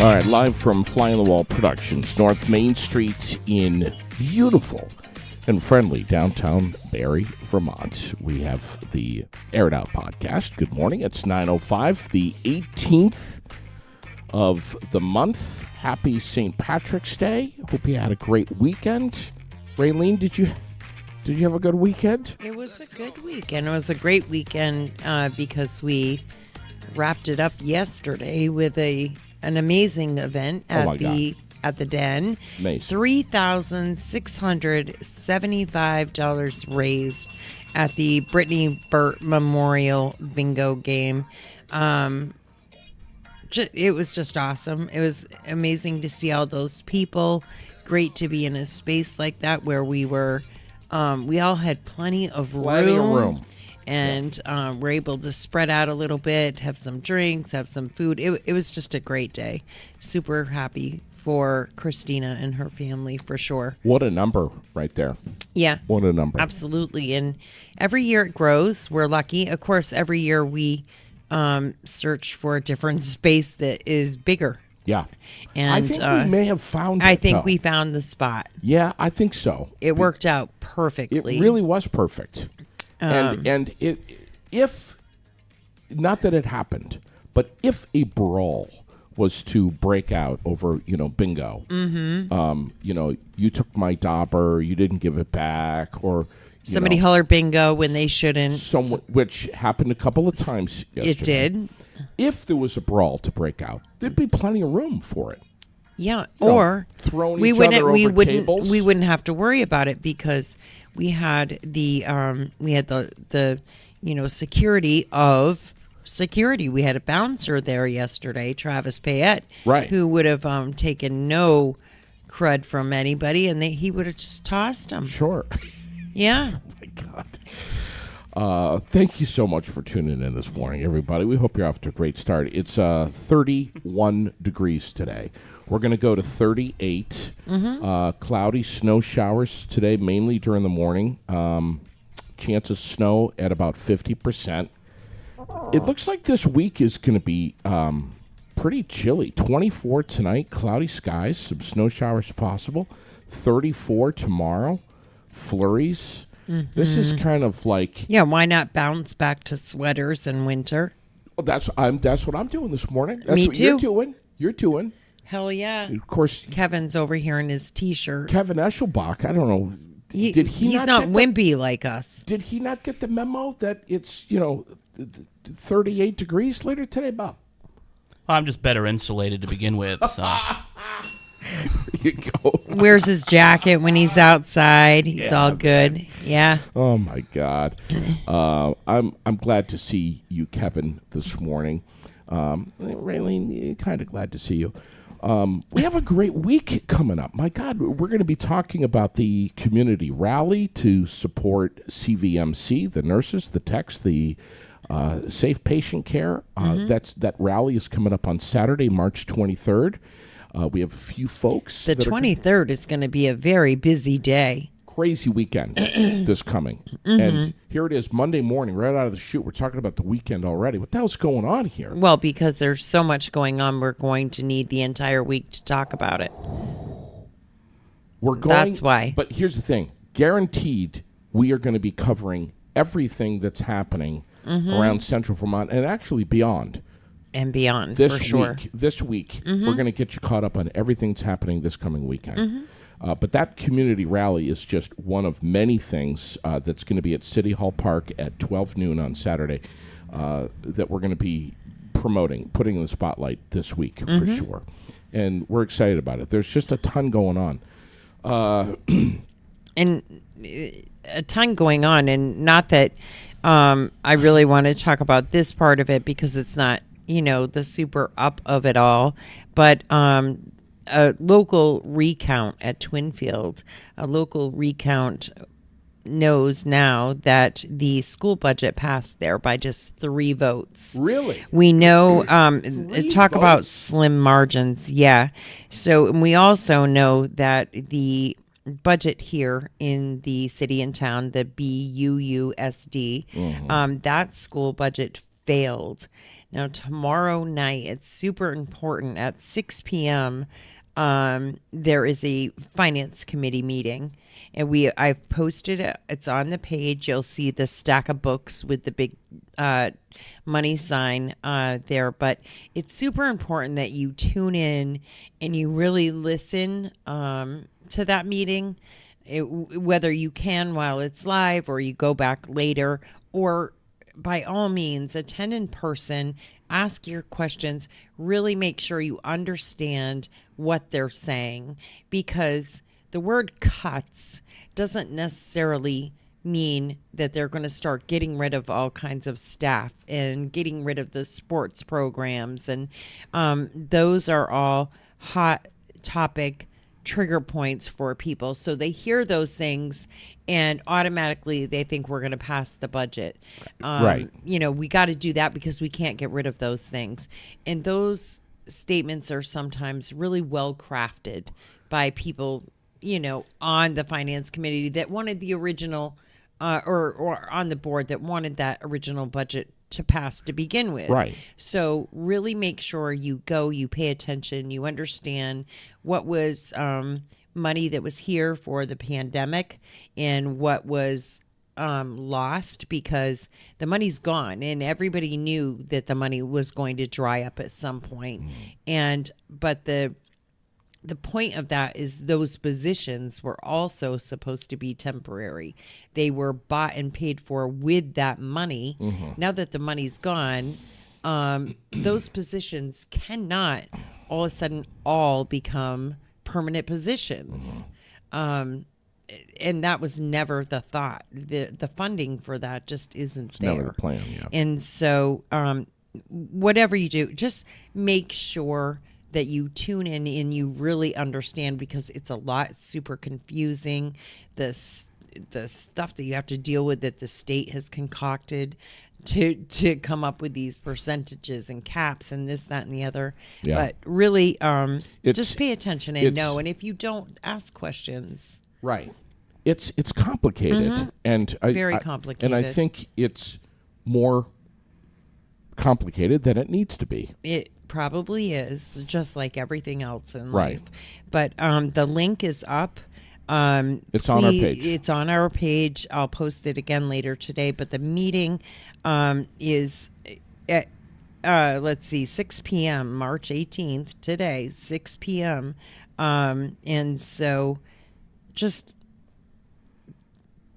All right, live from Fly on the Wall Productions, North Main Street in beautiful and friendly downtown Barrie, Vermont. We have the Air It Out podcast. Good morning. It's 9:05, the 18th of the month. Happy St. Patrick's Day. Hope you had a great weekend. Raylene, did you have a good weekend? It was a good weekend. It was a great weekend because we wrapped it up yesterday with an amazing event at the Den. Amazing. $3,675 raised at the Brittany Burt Memorial Bingo game. It was just awesome. It was amazing to see all those people. Great to be in a space like that where we were. We all had plenty of room. And we're able to spread out a little bit, have some drinks, have some food. It was just a great day. Super happy for Christina and her family, for sure. What a number right there. Yeah. What a number. Absolutely. And every year it grows. We're lucky. Of course, every year we search for a different space that is bigger. Yeah. And I think we may have found it. I think we found the spot. Yeah, I think so. It worked out perfectly. It really was perfect. And if, not that it happened, but if a brawl was to break out over, bingo, you took my dauber, you didn't give it back, or somebody hollered bingo when they shouldn't. Which happened a couple of times yesterday. It did. If there was a brawl to break out, there'd be plenty of room for it. Yeah, or throwing each other over tables. We wouldn't have to worry about it because we had the security of security. We had a bouncer there yesterday, Travis Payette, right, who would have taken no crud from anybody, and he would have just tossed them. Sure. Yeah. Oh my God. Thank you so much for tuning in this morning, everybody. We hope you're off to a great start. It's 31 degrees today. We're going to go to 38. Cloudy snow showers today, mainly during the morning. Chance of snow at about 50%. It looks like this week is going to be pretty chilly. 24 tonight, cloudy skies, some snow showers possible. 34 tomorrow, flurries. This is kind of like... Yeah, why not bounce back to sweaters in winter? Well, that's what I'm doing this morning. That's Me what too. You're doing. Hell yeah. Of course. Kevin's over here in his T-shirt. Kevin Eschelbach, I don't know. He's not wimpy like us. Did he not get the memo that it's, 38 degrees later today, Bob? I'm just better insulated to begin with, so... There you go. Wears his jacket when he's outside. He's all good. Man. Yeah. Oh my God. I'm glad to see you, Kevin, this morning. Raylene, kind of glad to see you. We have a great week coming up. My God, we're going to be talking about the community rally to support CVMC, the nurses, the techs, the safe patient care. That rally is coming up on Saturday, March 23rd. We have a few folks. The 23rd is going to be a very busy day. Crazy weekend this coming. And here it is, Monday morning, right out of the chute. We're talking about the weekend already. What the hell's going on here? Well, because there's so much going on, we're going to need the entire week to talk about it. That's why. But here's the thing. Guaranteed, we are going to be covering everything that's happening around Central Vermont and actually beyond. And beyond, this for sure. This week, we're going to get you caught up on everything that's happening this coming weekend. But that community rally is just one of many things that's going to be at City Hall Park at 12 noon on Saturday that we're going to be promoting, putting in the spotlight this week for sure. And we're excited about it. There's just a ton going on. And a ton going on. And not that I really want to talk about this part of it because it's not, the super up of it all. But a local recount at Twinfield, a local recount knows now that the school budget passed there by just 3 votes. Really? We know, talk votes? about slim margins. Yeah. So and we also know that the budget here in the city and town, the BUUSD, that school budget failed. Now, tomorrow night, it's super important at 6 p.m. There is a finance committee meeting, and I've posted it. It's on the page. You'll see the stack of books with the big money sign there. But it's super important that you tune in and you really listen to that meeting, whether you can while it's live or you go back later, or by all means, attend in person, ask your questions, really make sure you understand what they're saying, because the word cuts doesn't necessarily mean that they're going to start getting rid of all kinds of staff and getting rid of the sports programs. And those are all hot topic trigger points for people. So they hear those things and automatically they think we're going to pass the budget. Right. You know, we got to do that because we can't get rid of those things. And those statements are sometimes really well crafted by people, you know, on the finance committee that wanted the original or on the board that wanted that original budget to pass to begin with. Right. So really make sure you go, you pay attention, you understand what was money that was here for the pandemic and what was lost, because the money's gone and everybody knew that the money was going to dry up at some point. But the point of that is those positions were also supposed to be temporary. They were bought and paid for with that money. Now that the money's gone, those positions cannot all of a sudden all become permanent positions. And that was never the thought. The funding for that just isn't there. Never the plan, yeah. And so whatever you do, just make sure that you tune in and you really understand, because it's a lot. It's super confusing. The stuff that you have to deal with that the state has concocted to come up with these percentages and caps and this, that, and the other. Yeah. But really, just pay attention and know. And if you don't, ask questions. Right. It's complicated. And Very complicated. And I think it's more complicated than it needs to be. It probably is, just like everything else in Right. life. But the link is up. It's on our page. It's on our page. I'll post it again later today. But the meeting is at, 6 p.m., March 18th, today, 6 p.m. And so just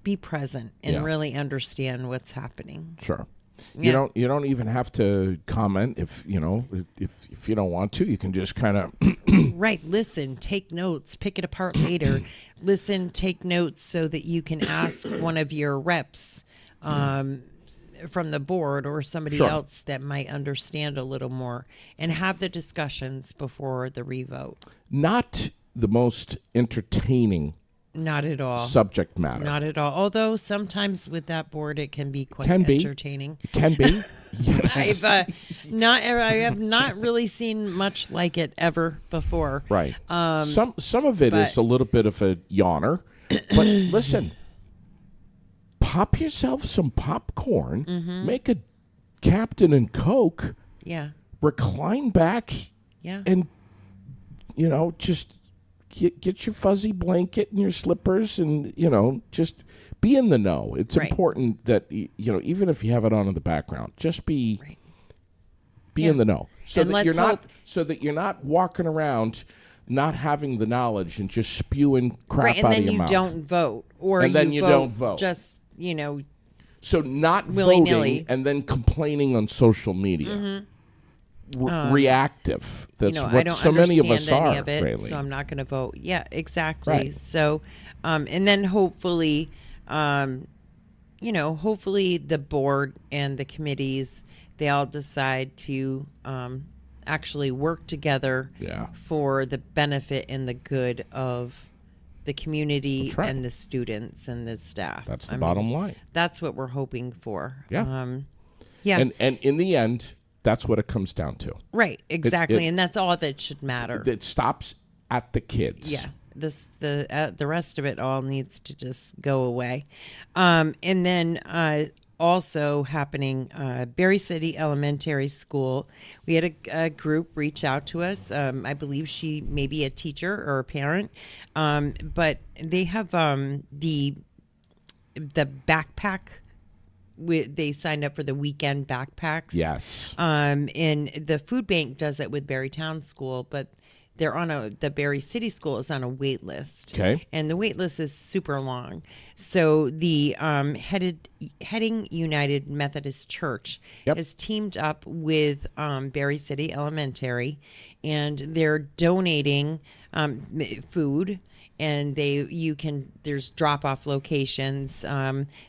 be present and really understand what's happening. Sure. Yeah. You don't even have to comment if you don't want to. You can just kind of Right. Listen, take notes, pick it apart later. Listen, take notes so that you can ask one of your reps from the board or somebody Sure. else that might understand a little more, and have the discussions before the revote. not the most entertaining Not at all. subject matter. Not at all. Although sometimes with that board, it can be quite Can be. entertaining. It can be. Yes. I have not really seen much like it ever before. Right. Some of it is but- a little bit of a yawner, but listen, pop yourself some popcorn, make a Captain and Coke, Yeah. recline back, Yeah. and just get your fuzzy blanket and your slippers, and just be in the know. It's Right. important that even if you have it on in the background, just be Right. in the know, so And that let's you're not walking around not having the knowledge and just spewing crap Right, and out then of your you mouth. don't vote, or And then you don't vote. Just So not willy-nilly. voting and then complaining on social media. Reactive. That's I what don't so many of us understand are, any of it, really. so I'm not going to vote. Yeah, exactly. Right. So, and then hopefully, hopefully the board and the committees, they all decide to actually work together Yeah. for the benefit and the good of the community That's right. and the students and the staff. That's the bottom line. That's what we're hoping for. Yeah. Yeah. And in the end, that's what it comes down to. Right, exactly. it- And that's all that should matter. It stops at the kids. Yeah, the rest of it all needs to just go away. And then also happening, Berry City Elementary School. We had a group reach out to us. I believe she may be a teacher or a parent, but they have the backpack. They signed up for the weekend backpacks. Yes. And the food bank does it with Berrytown School, but they're on the Berry City School is on a wait list. Okay. And the wait list is super long. So the Heading United Methodist Church Yep. has teamed up with Berry City Elementary, and they're donating food. And there's drop-off locations.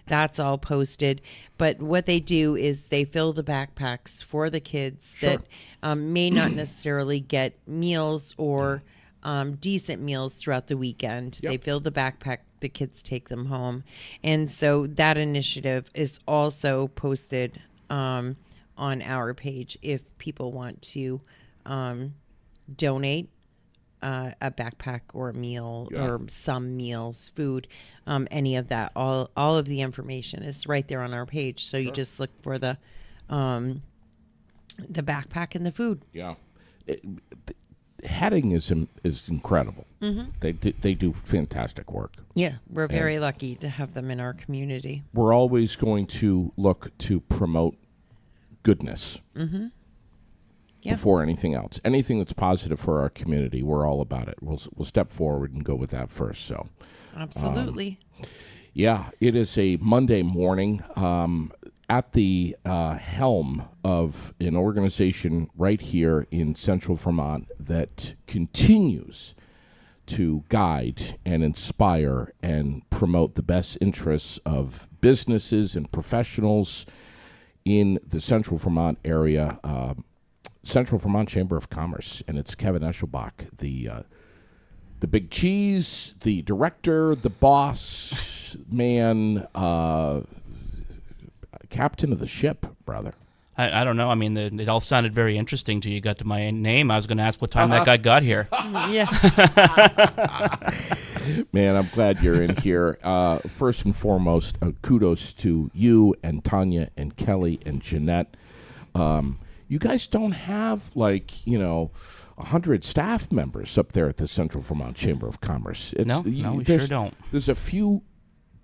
That's all posted. But what they do is they fill the backpacks for the kids Sure. that may not necessarily get meals or decent meals throughout the weekend. Yep. They fill the backpack, the kids take them home. And so that initiative is also posted on our page if people want to donate a backpack or a meal or some meals, food, any of that. All of the information is right there on our page. So you just look for the backpack and the food. Yeah. Heading is incredible. Mm-hmm. They do fantastic work. Yeah, we're very lucky to have them in our community. We're always going to look to promote goodness before anything else. Anything that's positive for our community, we're all about it. We'll step forward and go with that first. So, Absolutely. yeah, it is a Monday morning. At the helm of an organization right here in central Vermont that continues to guide and inspire and promote the best interests of businesses and professionals in the central Vermont area, Central Vermont Chamber of Commerce. And it's Kevin Eschelbach, the big cheese, the director, the boss man, captain of the ship, brother. I don't know. I mean, it all sounded very interesting till you got to my name. I was going to ask what time that guy got here. Yeah. Man, I'm glad you're in here. First and foremost, kudos to you and Tanya and Kelly and Jeanette. You guys don't have 100 staff members up there at the Central Vermont Chamber of Commerce. No, we sure don't. There's a few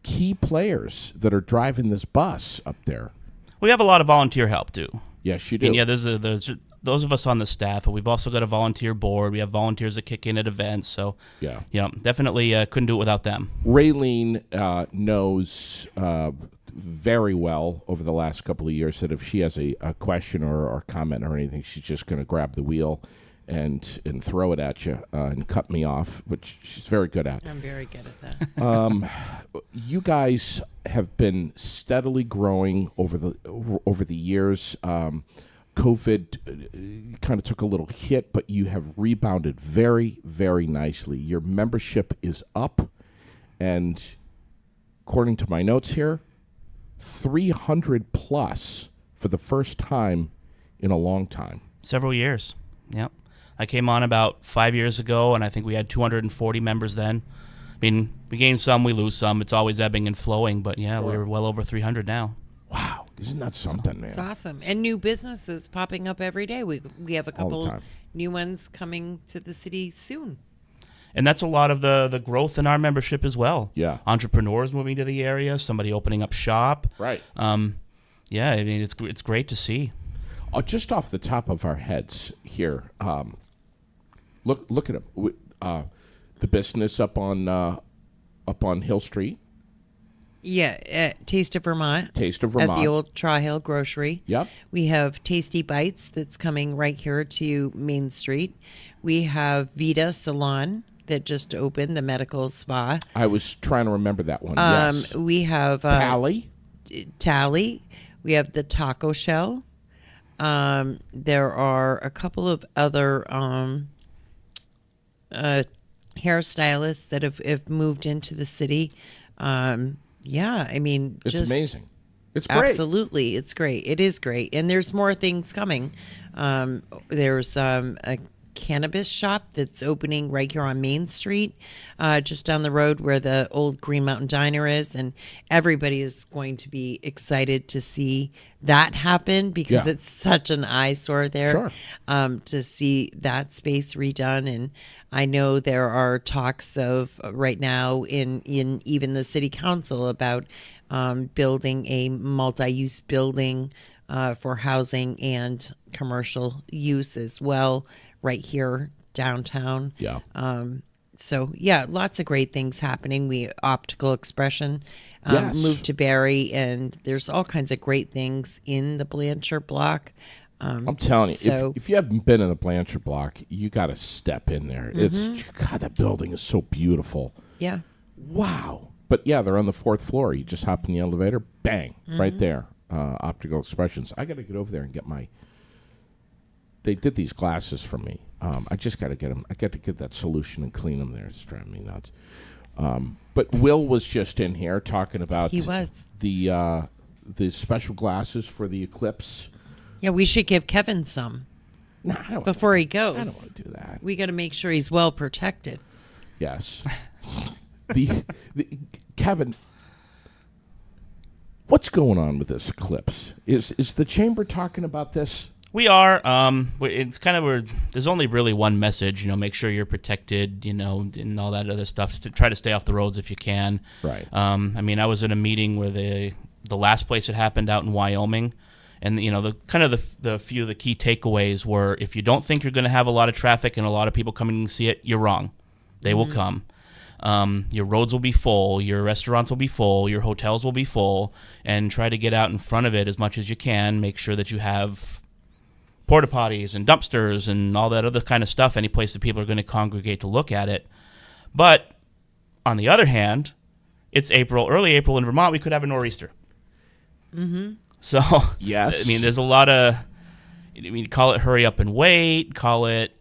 key players that are driving this bus up there. We have a lot of volunteer help too. Yes, you do. And yeah, there's those of us on the staff, but we've also got a volunteer board. We have volunteers that kick in at events. So yeah, definitely couldn't do it without them. Raylene knows very well over the last couple of years that if she has a question or comment or anything, she's just going to grab the wheel and throw it at you and cut me off, which she's very good at. I'm very good at that. You guys have been steadily growing over the years. COVID kind of took a little hit, but you have rebounded very, very nicely. Your membership is up, and according to my notes here, 300 plus for the first time in a long time. Several years. Yep. I came on about 5 years ago, and I think we had 240 members then. I mean, we gain some, we lose some. It's always ebbing and flowing, but yeah, Sure. we're well over 300 now. Wow, isn't that something, man? It's awesome. And new businesses popping up every day. We have a All the couple time. new ones coming to the city soon. And that's a lot of the growth in our membership as well. Yeah. Entrepreneurs moving to the area, somebody opening up shop. Right. Yeah, I mean, it's great to see. Just off the top of our heads here, look at it. The business up on Hill Street. Yeah, Taste of Vermont. Taste of Vermont. At the old Tri-Hill Grocery. Yep. We have Tasty Bites that's coming right here to Main Street. We have Vita Salon that just opened, the medical spa. I was trying to remember that one. Yes. We have Tally. Tally. We have the Taco Shell. There are a couple of other hairstylists that have moved into the city. Yeah, I mean, It's just amazing. It's great. Absolutely, it's great. It is great, and there's more things coming. There's a cannabis shop that's opening right here on Main Street, just down the road where the old Green Mountain Diner is. And everybody is going to be excited to see that happen because Yeah. it's such an eyesore there. Sure. To see that space redone. And I know there are talks of right now in even the city council about building a multi-use building for housing and commercial use as well right here downtown. Yeah. So yeah, lots of great things happening. We Optical Expression Yes. moved to Barrie, and there's all kinds of great things in the Blanchard block. I'm telling you, So- if you haven't been in the Blanchard block, you got to step in there. It's God, that building is so beautiful. Yeah. Wow. But yeah, they're on the 4th floor. You just hop in the elevator, bang, right there. Optical Expressions. I got to get over there and get my. They did these glasses for me. I just got to get them. I got to get that solution and clean them there. It's driving me nuts. But Will was just in here talking about He was. the special glasses for the eclipse. Yeah, we should give Kevin some No, I don't. before he I don't goes. want to do that. We got to make sure he's well protected. Yes. the Kevin, what's going on with this eclipse? Is the chamber talking about this? We are. It's kind of where there's only really one message. Make sure you're protected. And all that other stuff. To try to stay off the roads if you can. Right. I was in a meeting where the last place it happened out in Wyoming, and the few of the key takeaways were: if you don't think you're going to have a lot of traffic and a lot of people coming to see it, you're wrong. They will come. Your roads will be full, your restaurants will be full, your hotels will be full, and try to get out in front of it as much as you can. Make sure that you have porta potties and dumpsters and all that other kind of stuff, any place that people are going to congregate to look at it. But on the other hand, it's early April in Vermont, we could have a nor'easter. Mm-hmm. So, yes. There's a lot of, call it hurry up and wait, call it,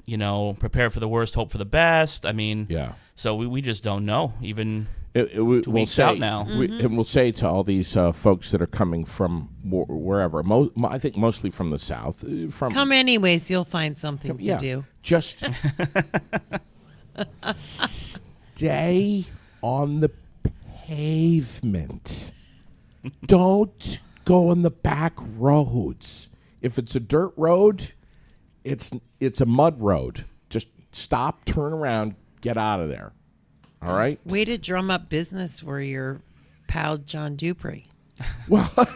prepare for the worst, hope for the best. Yeah. So we just don't know, even We'll weeks say, out now. And we'll say to all these folks that are coming from wherever, I think mostly from the south. Come anyways, you'll find something to do. Just stay on the pavement. Don't go on the back roads. If it's a dirt road, it's a mud road. Just stop, turn around, get out of there. All right? Way to drum up business for your pal John Dupree. Well, oh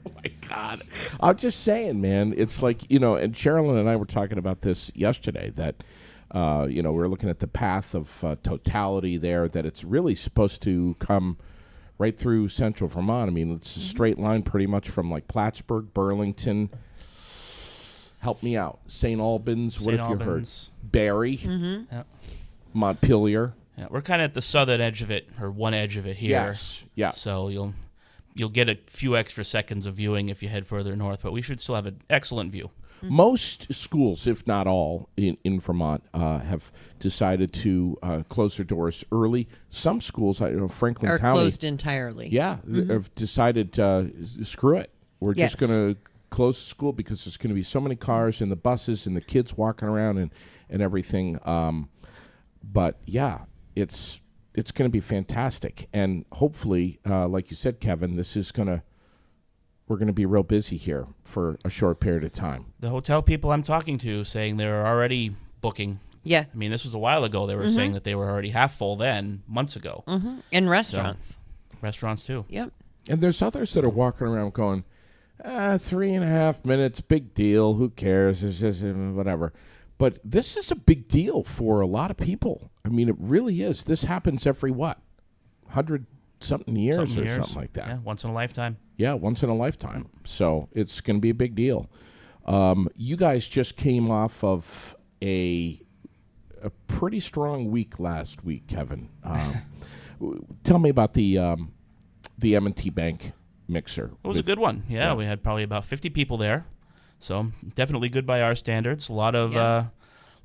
my God. I'm just saying, man, it's like, and Sherilyn and I were talking about this yesterday, that, we're looking at the path of totality there, that it's really supposed to come right through central Vermont. It's a straight line pretty much from like Plattsburgh, Burlington. Help me out. St. Albans. What have you heard? Barrie. Mm-hmm. Yep. Montpelier. Yeah, we're kind of at the southern edge of it, or one edge of it here. Yes. Yeah. So you'll get a few extra seconds of viewing if you head further north, but we should still have an excellent view. Most schools, if not all, in Vermont have decided to close their doors early. Some schools, Franklin Are County, closed entirely. yeah, have decided screw it. We're Yes. just going to close the school because there's going to be so many cars and the buses and the kids walking around and everything. But yeah, it's going to be fantastic, and hopefully, like you said, Kevin, we're going to be real busy here for a short period of time. The hotel people I'm talking to saying they're already booking. Yeah. This was a while ago. They were saying that they were already half full then, months ago. Mm-hmm. And restaurants. Restaurants too. Yep. And there's others that are walking around going, 3.5 minutes, big deal. Who cares? It's just whatever. But this is a big deal for a lot of people. It really is. This happens every 100-something years or something like that. Yeah, once in a lifetime. Yeah, once in a lifetime. So it's going to be a big deal. You guys just came off of a pretty strong week last week, Kevin. Tell me about the M&T Bank mixer. It was a good one. Yeah, we had probably about 50 people there. So definitely good by our standards. A lot of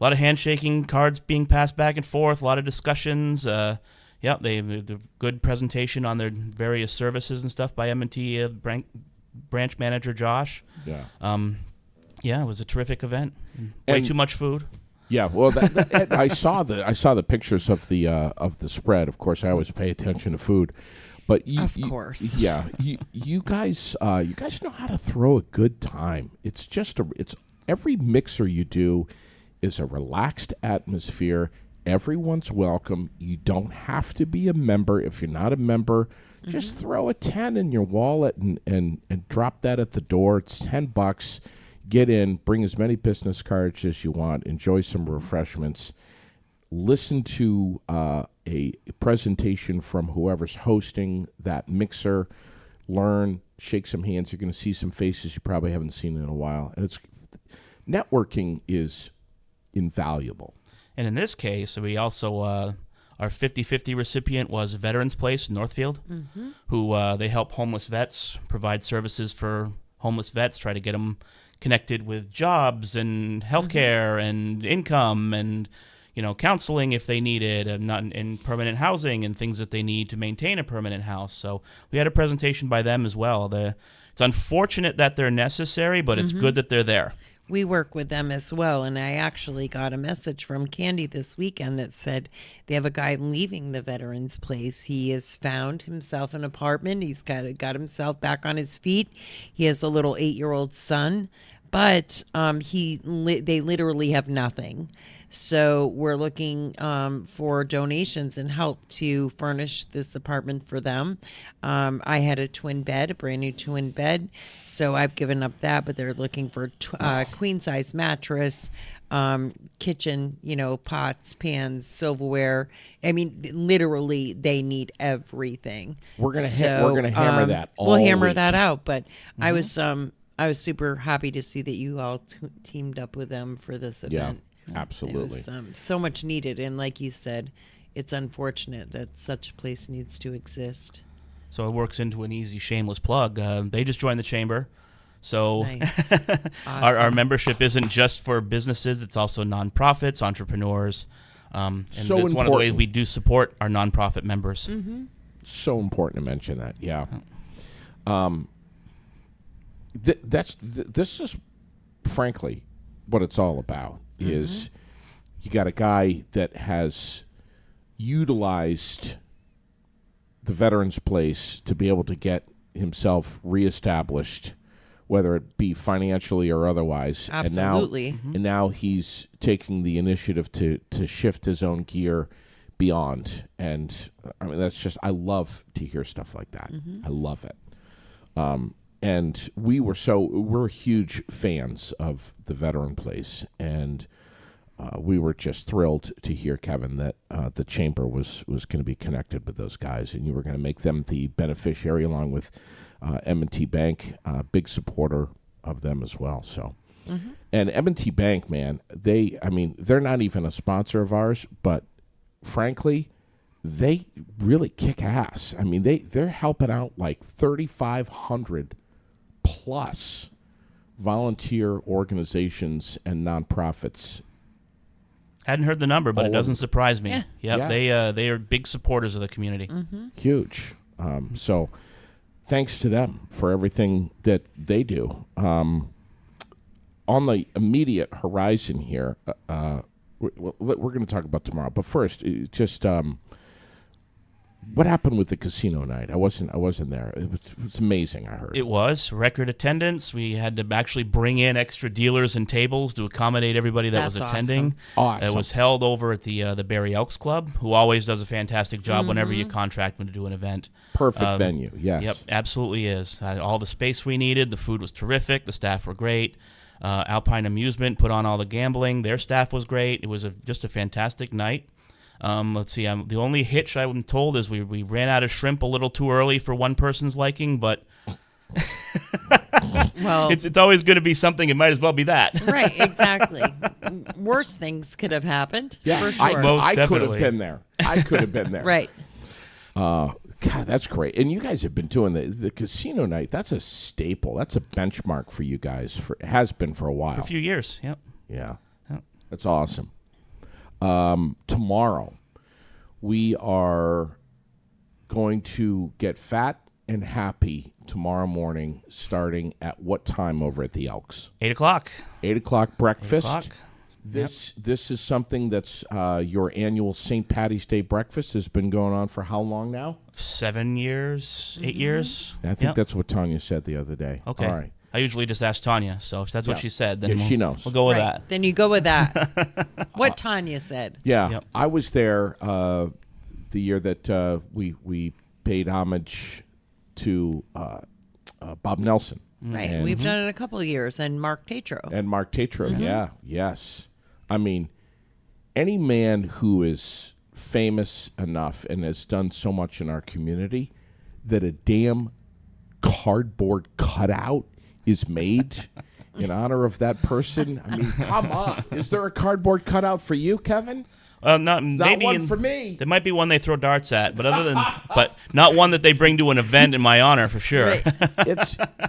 handshaking, cards being passed back and forth, a lot of discussions. They have a good presentation on their various services and stuff by M&T branch manager Josh. Yeah. It was a terrific event. Way too much food. Yeah, well, I saw the pictures of the spread. Of course, I always pay attention to food, but Of course. you guys know how to throw a good time. It's every mixer you do is a relaxed atmosphere. Everyone's welcome. You don't have to be a member. If you're not a member, just throw a 10 in your wallet and drop that at the door. It's $10. Get in, bring as many business cards as you want, enjoy some refreshments, listen to a presentation from whoever's hosting that mixer, learn, shake some hands. You're going to see some faces you probably haven't seen in a while. And networking is invaluable. And in this case, we also, our 50-50 recipient was Veterans Place in Northfield, who they help homeless vets, provide services for homeless vets, try to get them connected with jobs and healthcare and income and counseling if they need it, and not in permanent housing and things that they need to maintain a permanent house. So we had a presentation by them as well. It's unfortunate that they're necessary, but it's good that they're there. We work with them as well, and I actually got a message from Candy this weekend that said they have a guy leaving the Veterans Place. He has found himself an apartment. He's got himself back on his feet. He has a little 8-year-old son, but they literally have nothing. So we're looking for donations and help to furnish this apartment for them. I had a brand new twin bed, so I've given up that, but they're looking for queen size mattress, kitchen, pots, pans, silverware. I mean, literally, they need everything. We're gonna hammer that. We'll hammer that out. But I was super happy to see that you all teamed up with them for this event. Absolutely. It was so much needed. And like you said, it's unfortunate that such a place needs to exist. So it works into an easy, shameless plug. They just joined the chamber. So Nice. our membership isn't just for businesses. It's also nonprofits, entrepreneurs. And it's So one of the ways important. we do support our nonprofit members. So important to mention that. Yeah. This is frankly what it's all about. Is you got a guy that has utilized the Veterans Place to be able to get himself reestablished, whether it be financially or otherwise. Absolutely. And now he's taking the initiative to shift his own gear beyond. And I mean, I love to hear stuff like that. I love it. And we're huge fans of the Veteran Place, and we were just thrilled to hear, Kevin, that the chamber was going to be connected with those guys, and you were going to make them the beneficiary along with M&T Bank, big supporter of them as well. So, and M&T Bank, man, they're not even a sponsor of ours, but frankly, they really kick ass. I mean, they're helping out like 3,500 plus volunteer organizations and nonprofits. Hadn't heard the number, but it doesn't surprise me. Yeah. They are big supporters of the community. Huge. So thanks to them for everything that they do. On the immediate horizon here, we're going to talk about tomorrow. But first, just what happened with the casino night? I wasn't there. It was amazing, I heard. It was record attendance. We had to actually bring in extra dealers and tables to accommodate everybody that was That's attending. Awesome. It was held over at the Barry Elks Club, who always does a fantastic job whenever you contract them to do an event. Perfect venue, yes. Yep, absolutely is. All the space we needed. The food was terrific. The staff were great. Alpine Amusement put on all the gambling. Their staff was great. It was just a fantastic night. Let's see. The only hitch I'm told is we ran out of shrimp a little too early for one person's liking, but Well, it's always going to be something. It might as well be that. right, exactly. Worse things could have happened. Yeah, for sure. Most I could have definitely. been there. I could have been there. Right. God, that's great. And you guys have been doing the casino night. That's a staple. That's a benchmark for you guys. Has been for a while. For a few years. Yep. Yeah. Yep. That's awesome. Tomorrow, we are going to get fat and happy tomorrow morning, starting at what time over at the Elks? 8 o'clock. 8 o'clock breakfast. 8 o'clock. This is something that's your annual St. Patty's Day breakfast has been going on for how long now? 7 years, 8 years. I think that's what Tanya said the other day. Okay. All right. I usually just ask Tanya, so if that's what she said, then she knows. We'll go with Right. that. Then you go with that. What Tanya said. Yeah, Yep. I was there the year that we paid homage to Bob Nelson. Right. And- We've done it a couple of years, and Mark Tatro. And Mark Tatro, yeah, yes. I mean, any man who is famous enough and has done so much in our community that a damn cardboard cutout is made in honor of that person. I mean, come on. Is there a cardboard cutout for you, Kevin? Not maybe one for me. There might be one they throw darts at, but but not one that they bring to an event in my honor for sure. Right.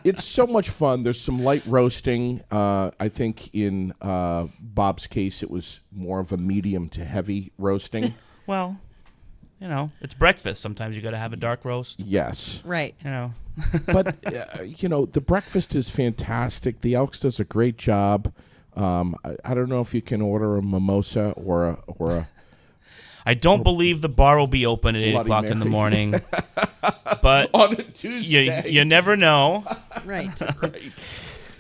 It's so much fun. There's some light roasting. I think in Bob's case, it was more of a medium to heavy roasting. Well, it's breakfast. Sometimes you got to have a dark roast. Yes. Right. But, the breakfast is fantastic. The Elks does a great job. I don't know if you can order a mimosa or a I don't believe the bar will be open at 8 Bloody o'clock in the Mary. morning, but on a Tuesday. you never know. Right. Right.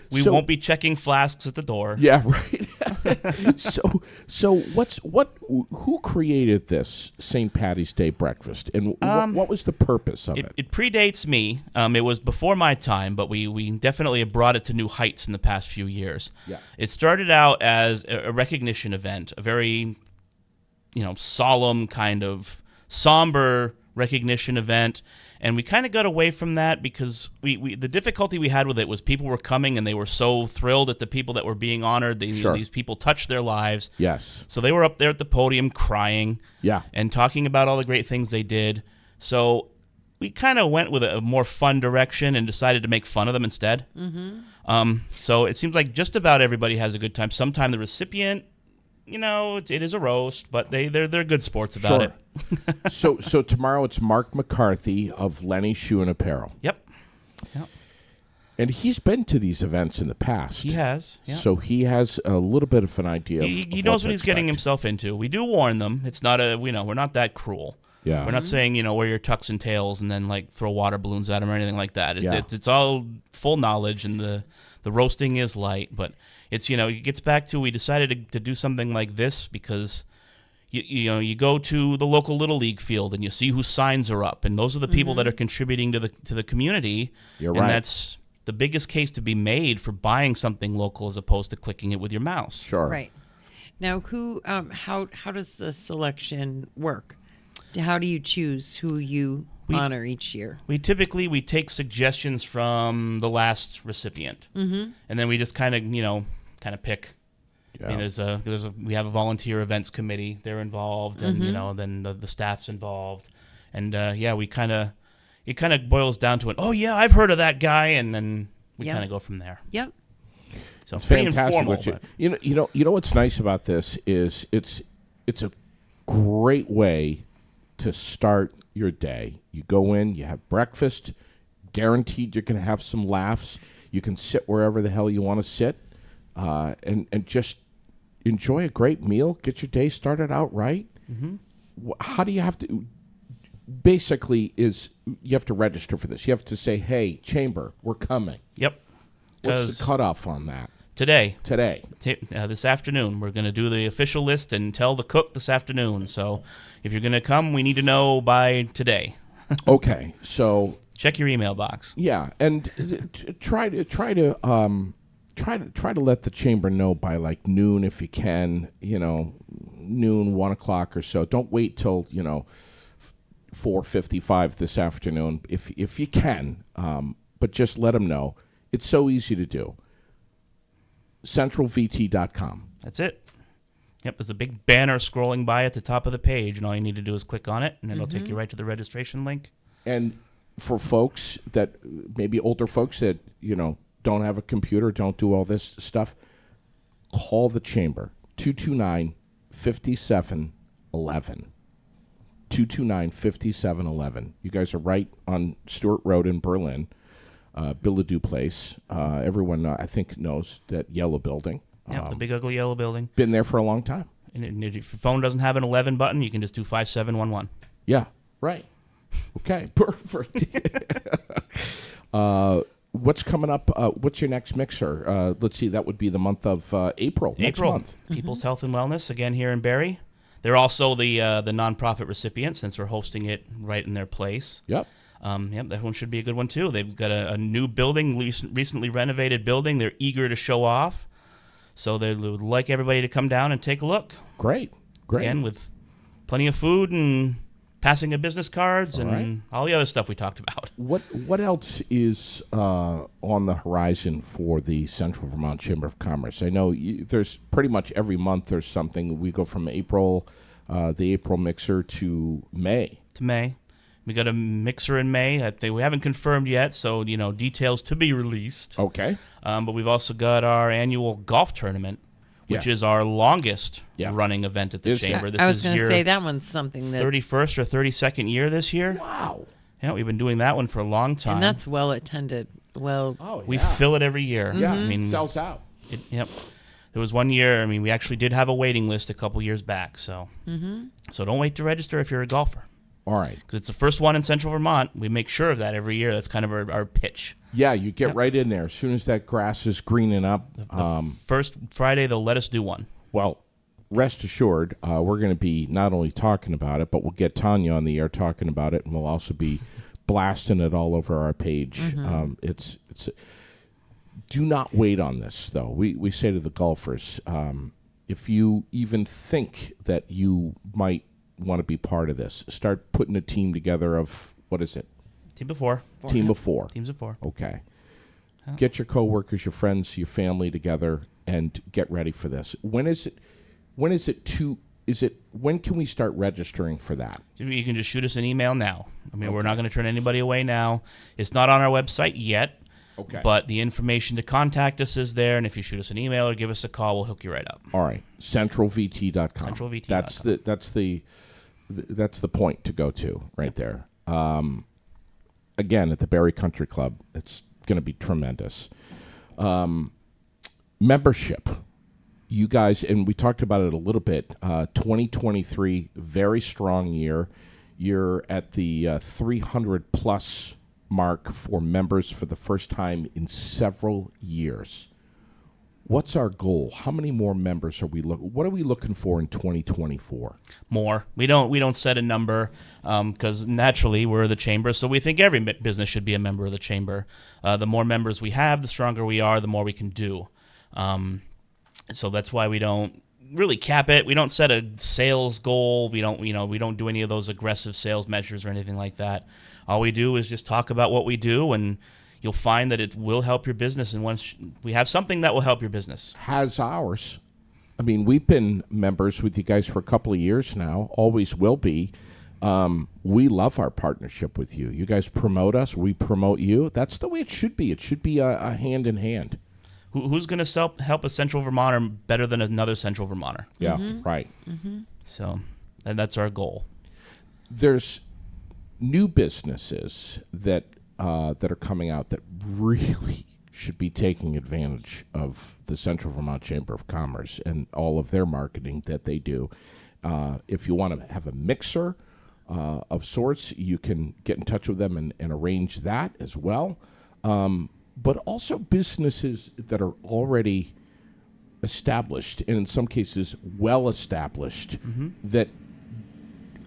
We So- won't be checking flasks at the door. Yeah, right. so who created this St. Patty's Day breakfast, and what was the purpose of it? It predates me. It was before my time, but we definitely have brought it to new heights in the past few years. Yeah. It started out as a recognition event, a very, solemn kind of somber recognition event, and we kind of got away from that because the difficulty we had with it was people were coming and they were so thrilled at the people that were being honored. Sure. These people touched their lives. Yes. So they were up there at the podium crying. Yeah. And talking about all the great things they did. So we kind of went with a more fun direction and decided to make fun of them instead. Mm-hmm. So it seems like just about everybody has a good time. Sometime the recipient, it is a roast, but they're good sports about it. so tomorrow it's Mark McCarthy of Lenny Shoe and Apparel. Yep. And he's been to these events in the past. He has. Yeah. So he has a little bit of an idea of He of knows to what he's getting expect. himself into. We do warn them. It's not we're not that cruel. Yeah. We're not saying, wear your tux and tails and then throw water balloons at them or anything like that. Yeah. It's all full knowledge, and the roasting is light, but it's, it gets back to, we decided to do something like this because you go to the local Little League field and you see whose signs are up, and those are the people that are contributing to the community. You're and right. that's the biggest case to be made for buying something local as opposed to clicking it with your mouse. Sure. Right. Now, how does the selection work? How do you choose who you honor each year? We take suggestions from the last recipient, and then we just kind of pick. Yeah. I mean, we have a volunteer events committee. They're involved, and then the staff's involved, and it kind of boils down to it. Oh yeah, I've heard of that guy, and then we Yeah. kind of go from there. Yep. So It's it's pretty fantastic. informal. What you, but- you know what's nice about this is it's a great way to start your day. You go in, you have breakfast, guaranteed you're going to have some laughs. You can sit wherever the hell you want to sit, and just enjoy a great meal. Get your day started out right. How do you have to? Basically, you have to register for this. You have to say, "Hey, Chamber, we're coming." Yep. What's 'Cause the cutoff on that today, today? this afternoon, we're going to do the official list and tell the cook this afternoon. So if you're going to come, we need to know by today. Okay, so Check your email box. yeah, and try to let the chamber know by like noon if you can. Noon, 1 o'clock or so. Don't wait till 4:55 this afternoon if you can. But just let them know. It's so easy to do. CentralVT.com. That's it. Yep, there's a big banner scrolling by at the top of the page, and all you need to do is click on it, and it'll take you right to the registration link. And for folks that maybe older folks that don't have a computer, don't do all this stuff, call the chamber 229-5711. 229-5711. You guys are right on Stewart Road in Berlin, Billadu Place. Everyone, I think, knows that yellow building. Yeah, the big ugly yellow building. Been there for a long time. And if your phone doesn't have an 11 button, you can just do 5711. Yeah, right. Okay, perfect. What's coming up? What's your next mixer? Let's see, that would be the month of April. Next month. People's Health and Wellness, again here in Barrie. They're also the nonprofit recipient since we're hosting it right in their place. Yep. That one should be a good one too. They've got a new building, recently renovated building. They're eager to show off. So they would like everybody to come down and take a look. Great. Again, with plenty of food and passing of business cards and all the other stuff we talked about. What else is on the horizon for the Central Vermont Chamber of Commerce? I know there's pretty much every month there's something. We go from April, the April mixer to May. We got a mixer in May that we haven't confirmed yet, so details to be released. Okay. But we've also got our annual golf tournament, which is our longest running event at the chamber. This I was is going to say that one's something that 31st or 32nd year this year. Wow. Yeah, we've been doing that one for a long time. and that's well attended. Well, We fill it every year. Yeah, I mean, sells out. Yep. There was one year. I mean, we actually did have a waiting list a couple years back. So, so don't wait to register if you're a golfer. All right. Because it's the first one in Central Vermont. We make sure of that every year. That's kind of our pitch. Yeah, you get right in there as soon as that grass is greening up. The first Friday, they'll let us do one. Well, rest assured, we're going to be not only talking about it, but we'll get Tanya on the air talking about it, and we'll also be blasting it all over our page. It's do not wait on this, though. We say to the golfers, if you even think that you might want to be part of this, start putting a team together of, what is it? Team of four. Team of four. Teams of four. Okay. Get your coworkers, your friends, your family together and get ready for this. When can we start registering for that? You can just shoot us an email now. I mean, we're not going to turn anybody away now. It's not on our website yet. Okay. But the information to contact us is there, and if you shoot us an email or give us a call, we'll hook you right up. All right. CentralVT.com. CentralVT.com. That's the point to go to right there. Again, at the Barrie Country Club, it's going to be tremendous. Membership. You guys, and we talked about it a little bit, 2023, very strong year. You're at the 300-plus mark for members for the first time in several years. What's our goal? How many more members are we looking? What are we looking for in 2024? More. We don't set a number because naturally we're the chamber, so we think every business should be a member of the chamber. The more members we have, the stronger we are, the more we can do. So that's why we don't really cap it. We don't set a sales goal. We don't do any of those aggressive sales measures or anything like that. All we do is just talk about what we do, and you'll find that it will help your business. And once we have something that will help your business. Has ours. I mean, we've been members with you guys for a couple of years now, always will be. We love our partnership with you. You guys promote us. We promote you. That's the way it should be. It should be a hand in hand. Who's going to help a Central Vermonter better than another Central Vermonter? Yeah, right. So that's our goal. There's new businesses that are coming out that really should be taking advantage of the Central Vermont Chamber of Commerce and all of their marketing that they do. If you want to have a mixer of sorts, you can get in touch with them and arrange that as well. But also businesses that are already established, and in some cases well established, that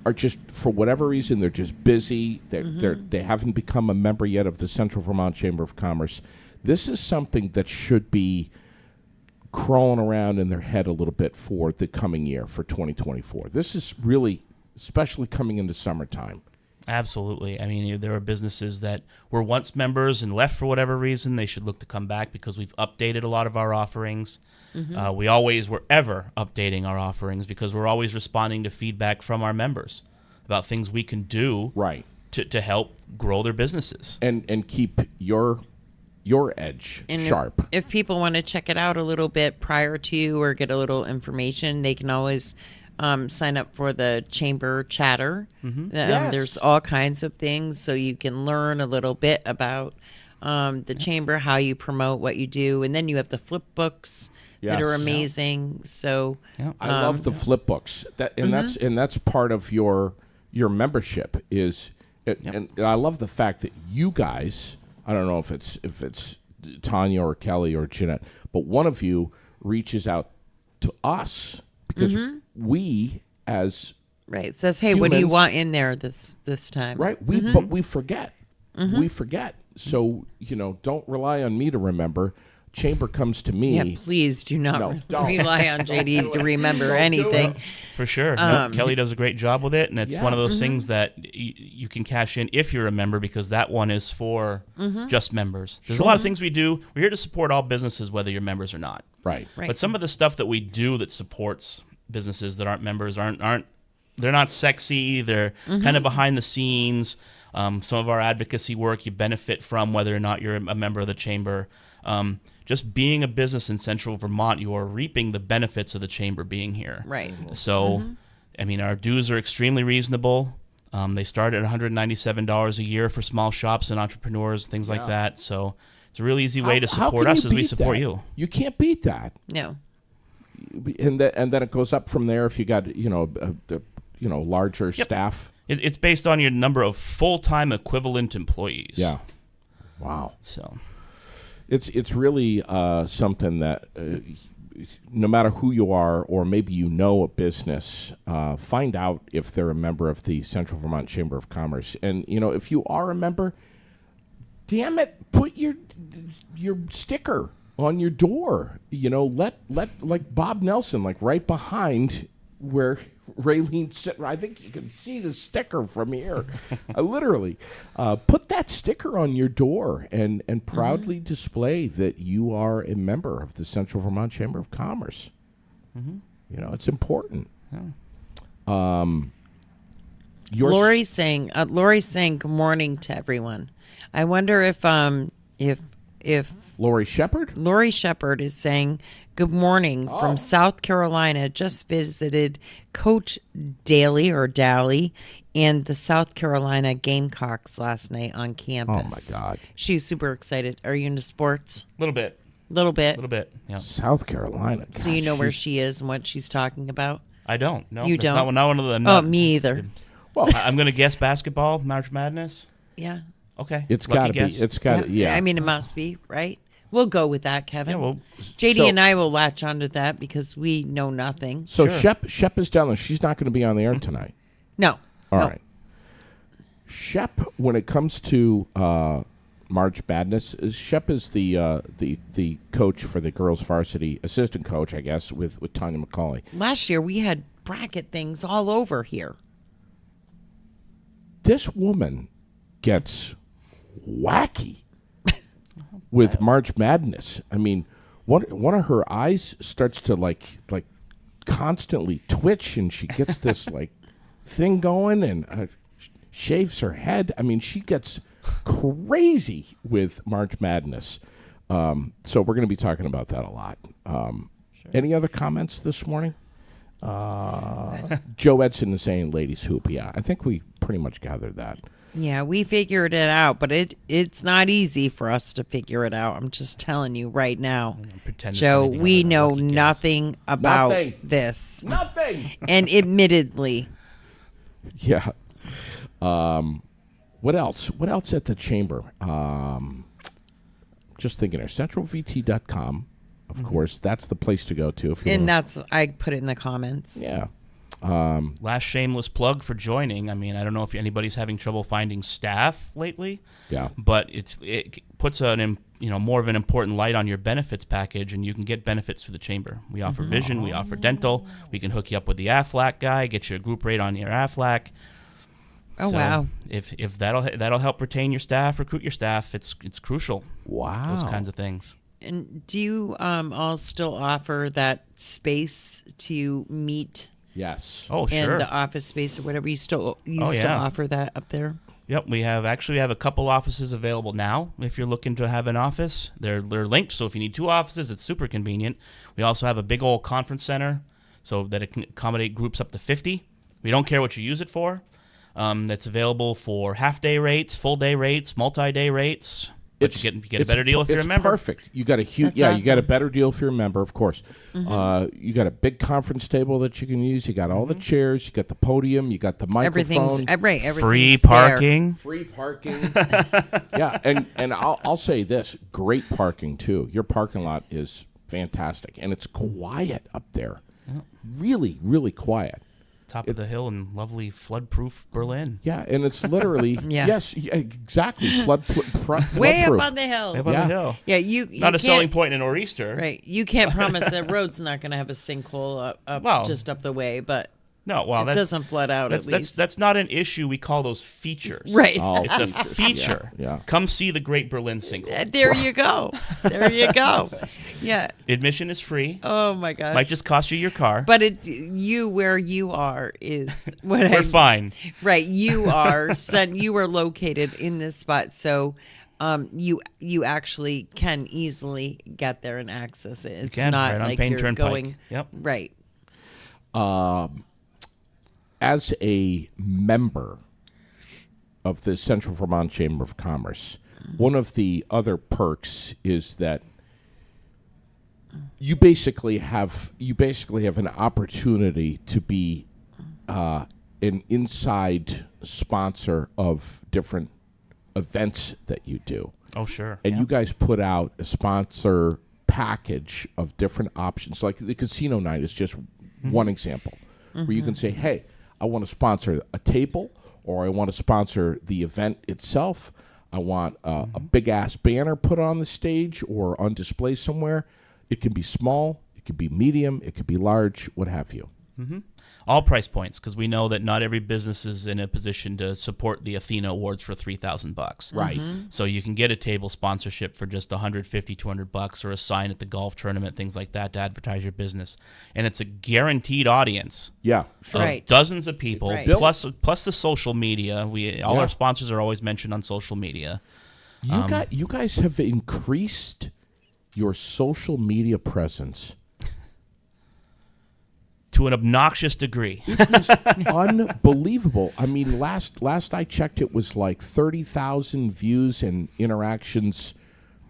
are just, for whatever reason, they're just busy. They haven't become a member yet of the Central Vermont Chamber of Commerce. This is something that should be crawling around in their head a little bit for the coming year, for 2024. This is really, especially coming into summertime. Absolutely. I mean, there are businesses that were once members and left for whatever reason. They should look to come back because we've updated a lot of our offerings. We always were ever updating our offerings because we're always responding to feedback from our members about things we can do to help grow their businesses. And keep your edge sharp. If people want to check it out a little bit prior to or get a little information, they can always sign up for the chamber chatter. Yes. There's all kinds of things, so you can learn a little bit about the chamber, how you promote what you do, and then you have the flip books that are Yes. amazing. So I love the flip books. That's part of your membership is, and I love the fact that you guys. I don't know if it's Tanya or Kelly or Jeanette, but one of you reaches out to us because we as right says, hey, what do you humans- want in there this time? right but we forget. We forget. So don't rely on me to remember. Chamber comes to me. Yeah, please do not don't. rely on JD to remember Don't do anything. it. For sure. Kelly does a great job with it, and it's one of those things that you can cash in if you're a member, because that one is for just members. There's a lot of things we do. We're here to support all businesses, whether you're members or not. Right. But some of the stuff that we do that supports businesses that aren't members aren't they're not sexy. They're kind of behind the scenes. Some of our advocacy work you benefit from whether or not you're a member of the chamber. Just being a business in Central Vermont, you are reaping the benefits of the chamber being here. Right. So, I mean, our dues are extremely reasonable. They start at $197 a year for small shops and entrepreneurs, things like that. So it's a really easy way to How support can us you as we beat support that? you. You can't beat that. No. And then it goes up from there if you got larger staff. It's based on your number of full-time equivalent employees. Yeah. Wow. So It's really something that no matter who you are, or maybe a business, find out if they're a member of the Central Vermont Chamber of Commerce. And if you are a member, damn it, put your sticker on your door. Let like Bob Nelson, like right behind where Raylene sit. I think you can see the sticker from here. Literally, put that sticker on your door and proudly display that you are a member of the Central Vermont Chamber of Commerce. It's important. Lori's saying good morning to everyone. I wonder if Lori Shepard. Lori Shepard is saying good morning from South Carolina. Just visited Coach Daly and the South Carolina Gamecocks last night on campus. Oh, my God. She's super excited. Are you into sports? a little bit. Little bit. Yeah. South Carolina. So you know Gosh, where she is and what she's talking about? I don't. No, You it's don't? Not one of the. Oh, me either. I'm going to guess basketball, March Madness. Yeah. Okay. It's Lucky got to be. guess. It's got to. Yeah. I mean, it must be, right? We'll go with that, Kevin. Yeah, well, JD so- and I will latch onto that because we know nothing. So Sure. Shep is down there. She's not going to be on the air tonight. No. All no. right. Shep, when it comes to March Madness, Shep is the coach for the girls varsity, assistant coach, I guess, with Tanya McCauley. Last year we had bracket things all over here. This woman gets wacky with March Madness. I mean, one of her eyes starts to like constantly twitch, and she gets this like thing going, and shaves her head. I mean, she gets crazy with March Madness. So we're going to be talking about that a lot. Any other comments this morning? Joe Edson is saying ladies hoop. Yeah, I think we pretty much gathered that. Yeah, we figured it out, but it's not easy for us to figure it out. I'm just telling you right now. pretend it's Joe, anything we other than a know lucky guess. nothing about Nothing. this. Nothing. And admittedly, Yeah. What else? What else at the chamber? Just thinking here. CentralVT.com. Of course, that's the place to go to if you and want. that's I put it in the comments. Yeah. Last shameless plug for joining. I mean, I don't know if anybody's having trouble finding staff lately. Yeah. But it puts more of an important light on your benefits package, and you can get benefits through the chamber. We offer vision, we offer dental, we can hook you up with the AFLAC guy, get you a group rate on your AFLAC. Oh, So wow. If that'll help retain your staff, recruit your staff, it's crucial. Wow. Those kinds of things. And do you all still offer that space to meet Yes. Oh, in sure. the office space or whatever? You still yeah. offer that up there? Yep, we have a couple offices available now. If you're looking to have an office, they're linked. So if you need two offices, it's super convenient. We also have a big old conference center. so that it can accommodate groups up to 50. We don't care what you use it for. That's available for half-day rates, full-day rates, multi-day rates. But you get a better deal if you're a member. Perfect. You got a huge, That's awesome. You got a better deal if you're a member, of course. You got a big conference table that you can use. You got all the chairs. You got the podium. You got the microphone. Everything's Free there. parking. Free parking. Yeah, and I'll say this: great parking too. Your parking lot is fantastic, and it's quiet up there. Yeah. Really, really quiet. Top of the hill in lovely flood-proof Berlin. Yeah, and it's literally yes, exactly flood-proof. Way up on the hill. Way up on the hill. Yeah, you Not a can't- selling point in a nor'easter. Right. You can't promise that road's not going to have a sinkhole just up the way, but No, well, it doesn't flood out at least. That's not an issue. We call those features. Right. Oh, It's a features. feature. Yeah. Come see the Great Berlin sinkhole. There you go. There you go. Yeah. Admission is free. Oh my gosh. Might just cost you your car. But where you are is what We're fine. Right. You are located in this spot, so you actually can easily get there and access it. It's can, not right on like Payne you're Turnpike. going. Yep. Right. As a member of the Central Vermont Chamber of Commerce, one of the other perks is that you basically have an opportunity to be an inside sponsor of different events that you do. Oh, sure. And you guys put out a sponsor package of different options. Like the casino night is just one example where you can say, hey, I want to sponsor a table, or I want to sponsor the event itself. I want a big-ass banner put on the stage or on display somewhere. It can be small, it could be medium, it could be large, what have you. All price points, because we know that not every business is in a position to support the Athena Awards for $3,000. Right. So you can get a table sponsorship for just $150, $200, or a sign at the golf tournament, things like that, to advertise your business. And it's a guaranteed audience. Yeah, sure. Of Right. dozens of people, Right. plus the social media. All Yeah. our sponsors are always mentioned on social media. You guys have increased your social media presence To an obnoxious degree. unbelievable. I mean, last I checked, it was like 30,000 views and interactions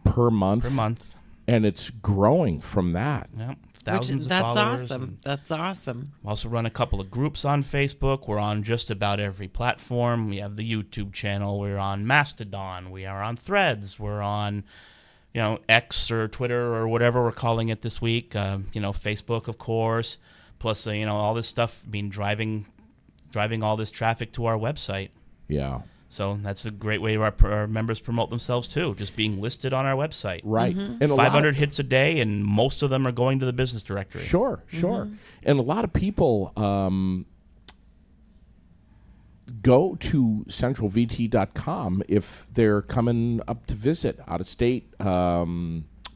per month. And it's growing from that. Yep. Thousands of That's followers. awesome. That's awesome. We also run a couple of groups on Facebook. We're on just about every platform. We have the YouTube channel. We're on Mastodon. We are on Threads. We're on, X or Twitter or whatever we're calling it this week. Facebook, of course. Plus, all this stuff driving all this traffic to our website. Yeah. So that's a great way our members promote themselves too, just being listed on our website. Right. And a 500 hits a day, and most of them are going to the business directory. Sure. And a lot of people go to centralvt.com if they're coming up to visit out of state,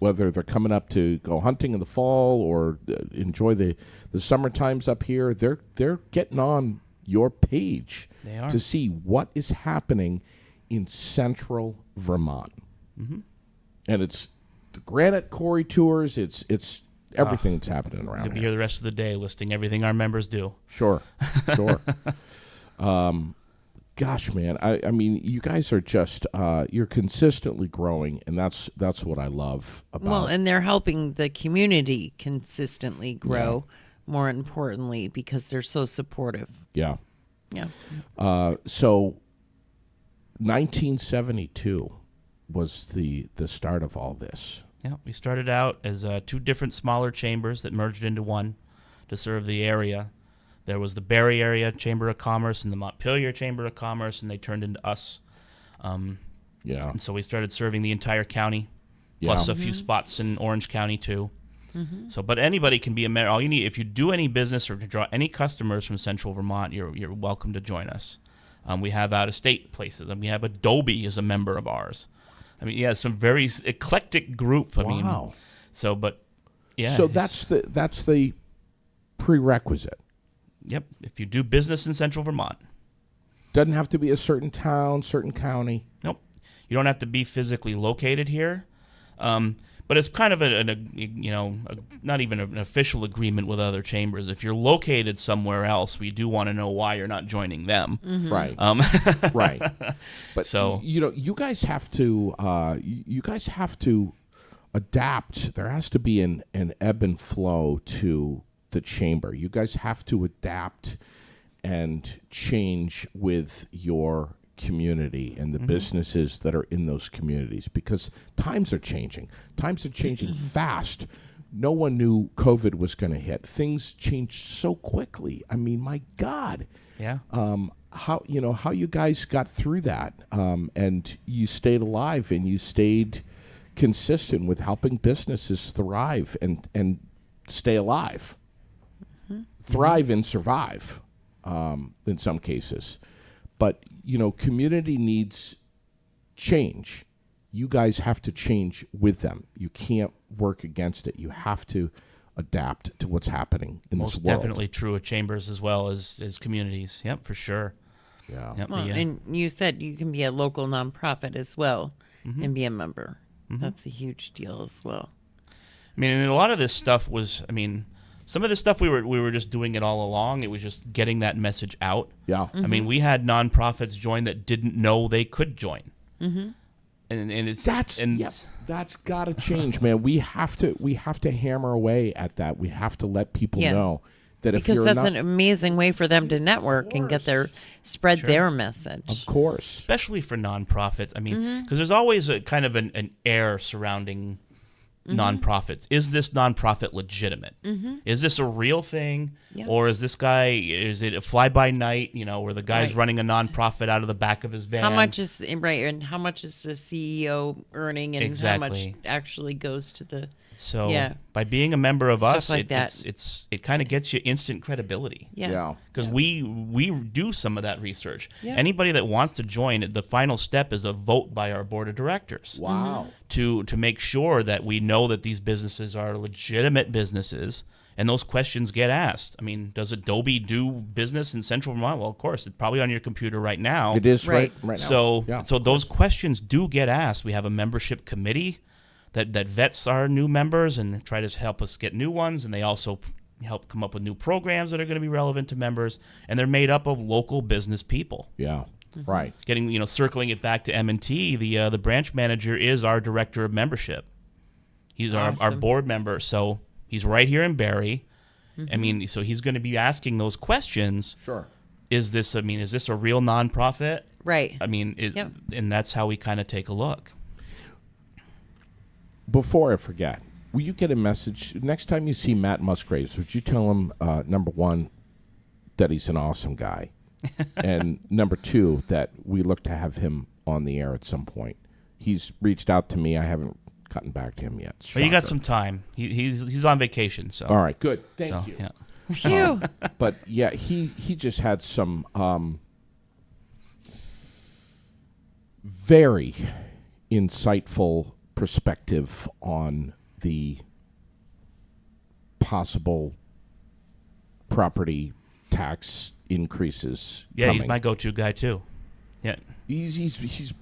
whether they're coming up to go hunting in the fall or enjoy the summer times up here. They're getting on your page They are. to see what is happening in central Vermont. And it's the Granite Quarry tours. It's everything that's happening around You'll be here. here the rest of the day listing everything our members do. Sure. Gosh, man, I mean, you guys are just you're consistently growing, and that's what I love about. Well, and they're helping the community consistently grow. More importantly, because they're so supportive. Yeah. Yeah. So, 1972 was the start of all this. Yeah, we started out as two different smaller chambers that merged into one to serve the area. There was the Barrie Area Chamber of Commerce and the Montpelier Chamber of Commerce, and they turned into us. Yeah. And so we started serving the entire county, plus a few spots in Orange County too. So, but anybody can be a member. All you need, if you do any business or to draw any customers from Central Vermont, you're welcome to join us. We have out-of-state places, and we have Adobe as a member of ours. I mean, some very eclectic group. I mean, so that's the prerequisite. Yep. If you do business in Central Vermont. Doesn't have to be a certain town, certain county. Nope. You don't have to be physically located here. But it's kind of not even an official agreement with other chambers. If you're located somewhere else, we do want to know why you're not joining them. Right. Right. But So you guys have to adapt. There has to be an ebb and flow to the chamber. You guys have to adapt and change with your community and the businesses that are in those communities, because times are changing. Times are changing fast. No one knew COVID was going to hit. Things changed so quickly. I mean, my God. yeah. How you guys got through that, and you stayed alive and you stayed consistent with helping businesses thrive and stay alive, thrive and survive, in some cases. But community needs change. You guys have to change with them. You can't work against it. You have to adapt to what's happening in this Most world. definitely true of chambers as well as communities. Yep, for sure. Yeah. Yep, Well, yeah. and you said you can be a local nonprofit as well and be a member. That's a huge deal as well. I mean, and a lot of this stuff was, some of this stuff we were just doing it all along. It was just getting that message out. Yeah. I mean, we had nonprofits join that didn't know they could join. And it's that's got to change, man. We have to hammer away at that. We have to let people know that if because you're that's not, an amazing way for them to network and get spread their message. of course, especially for nonprofits. I mean, because there's always a kind of an air surrounding nonprofits. Is this nonprofit legitimate? Is this a real thing? Yep. Or is it a fly-by-night, where the guy's running a nonprofit out of the back of his van? How much is the CEO earning, and how much actually goes to the So by being a member of Stuff us, like that. it kind of gets you instant credibility. yeah. Because we do some of that research. Yeah. Anybody that wants to join, the final step is a vote by our board of directors. Wow. To make sure that we know that these businesses are legitimate businesses, and those questions get asked. I mean, does Adobe do business in Central Vermont? Well, of course, it's probably on your computer right now. It is right now. So Yeah. so those questions do get asked. We have a membership committee that vets our new members and try to help us get new ones, and they also help come up with new programs that are going to be relevant to members, and they're made up of local business people. Yeah. Right. Getting circling it back to M&T, the branch manager is our director of membership. He's our Awesome. board member, so he's right here in Barrie. I mean, so he's going to be asking those questions. Sure. Is this a real nonprofit? right? I mean, Yep. and that's how we kind of take a look. Before I forget, will you get a message next time you see Matt Musgraves? Would you tell him, number one, that he's an awesome guy, and number two, that we look to have him on the air at some point? He's reached out to me. I haven't gotten back to him yet. But you got Shocker. some time. He's on vacation, so. All right, good. Thank So, you. yeah. Phew. But yeah, he just had some very insightful perspective on the possible property tax increases. Yeah, coming. he's my go-to guy too. Yeah. He's